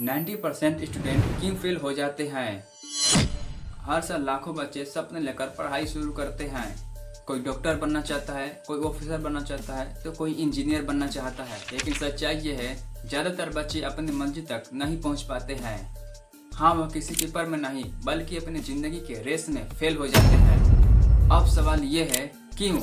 90% student क्यों fail हो जाते हैं। हर साल लाखों बच्चे सपने लेकर पढ़ाई शुरू करते हैं। कोई डॉक्टर बनना चाहता है, कोई ऑफिसर बनना चाहता है, तो कोई इंजीनियर बनना चाहता है। लेकिन सच्चाई ये है, ज़्यादातर बच्चे अपनी मंजिल तक नहीं पहुंच पाते हैं। हाँ, वो किसी पेपर में नहीं बल्कि अपनी ज़िंदगी के रेस में फेल हो जाते हैं। अब सवाल ये है, क्यों?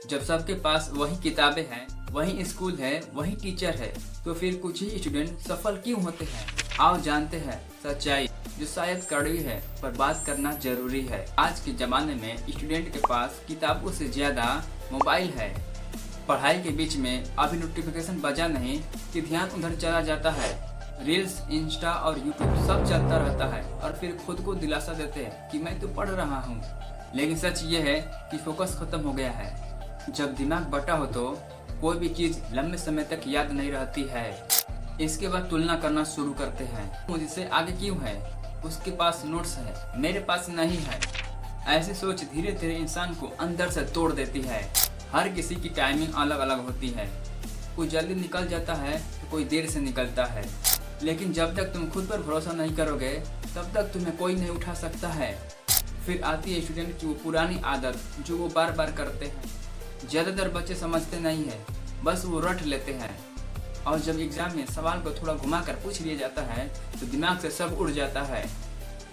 जब सबके पास वही किताबें हैं, वही स्कूल है, वही टीचर है, तो फिर कुछ ही स्टूडेंट सफल क्यों होते हैं? आओ जानते हैं सच्चाई, जो शायद कड़वी है पर बात करना जरूरी है। आज के ज़माने में स्टूडेंट के पास किताबों से ज़्यादा मोबाइल है। पढ़ाई के बीच में अभी नोटिफिकेशन बजा नहीं कि ध्यान उधर चला जाता है। रील्स, इंस्टा और यूट्यूब सब चलता रहता है और फिर खुद को दिलासा देते हैं कि मैं तो पढ़ रहा हूँ। लेकिन सच ये है कि फोकस खत्म हो गया है। जब दिमाग बटा हो तो कोई भी चीज़ लंबे समय तक याद नहीं रहती है। इसके बाद तुलना करना शुरू करते हैं, मुझसे आगे क्यों है, उसके पास नोट्स है, मेरे पास नहीं है। ऐसी सोच धीरे धीरे इंसान को अंदर से तोड़ देती है। हर किसी की टाइमिंग अलग अलग होती है। कोई जल्दी निकल जाता है तो कोई देर से निकलता है। लेकिन जब तक तुम खुद पर भरोसा नहीं करोगे तब तक तुम्हें कोई नहीं उठा सकता है। फिर आती है स्टूडेंट की वो पुरानी आदत जो वो बार बार करते हैं। ज़्यादातर बच्चे समझते नहीं है, बस वो रट लेते हैं। और जब एग्जाम में सवाल को थोड़ा घुमा कर पूछ लिया जाता है तो दिमाग से सब उड़ जाता है।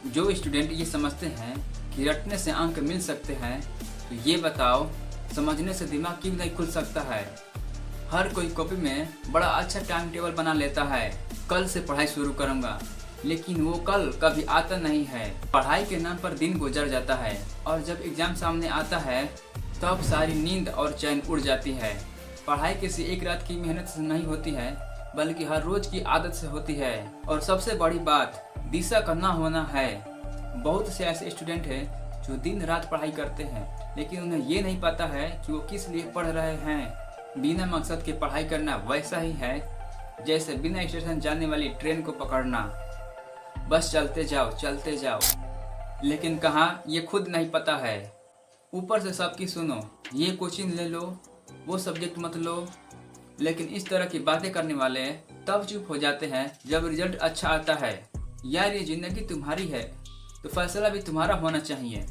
जो स्टूडेंट ये समझते हैं कि रटने से अंक मिल सकते हैं, तो ये बताओ समझने से दिमाग क्यों नहीं खुल सकता है? हर कोई कॉपी में बड़ा अच्छा टाइम टेबल बना लेता है, कल से पढ़ाई शुरू करूँगा, लेकिन वो कल कभी आता नहीं है। पढ़ाई के नाम पर दिन गुजर जाता है और जब एग्जाम सामने आता है तब सारी नींद और चैन उड़ जाती है। पढ़ाई किसी एक रात की मेहनत से नहीं होती है, बल्कि हर रोज की आदत से होती है। और सबसे बड़ी बात, दिशा का ना होना है। बहुत से ऐसे स्टूडेंट हैं जो दिन रात पढ़ाई करते हैं, लेकिन उन्हें ये नहीं पता है कि वो किस लिए पढ़ रहे हैं। बिना मकसद के पढ़ाई करना वैसा ही है जैसे बिना स्टेशन जाने वाली ट्रेन को पकड़ना। बस चलते जाओ, लेकिन कहाँ ये खुद नहीं पता है। ऊपर से सबकी सुनो, ये कोचिंग ले लो, वो सब्जेक्ट मत लो, लेकिन इस तरह की बातें करने वाले तब चुप हो जाते हैं जब रिजल्ट अच्छा आता है। यार, ये जिंदगी तुम्हारी है तो फैसला भी तुम्हारा होना चाहिए।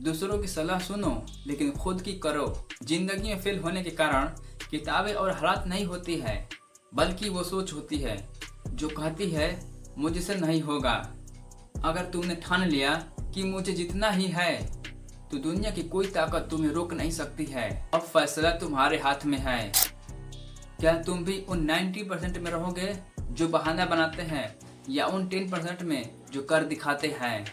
दूसरों की सलाह सुनो लेकिन खुद की करो। जिंदगी में फेल होने के कारण किताबें और हालात नहीं होती है, बल्कि वो सोच होती है जो कहती है मुझसे नहीं होगा। अगर तुमने ठान लिया कि मुझे जितना ही है तो दुनिया की कोई ताकत तुम्हें रोक नहीं सकती है। अब फैसला तुम्हारे हाथ में है। क्या तुम भी उन 90% में रहोगे जो बहाना बनाते हैं, या उन 10% में जो कर दिखाते हैं?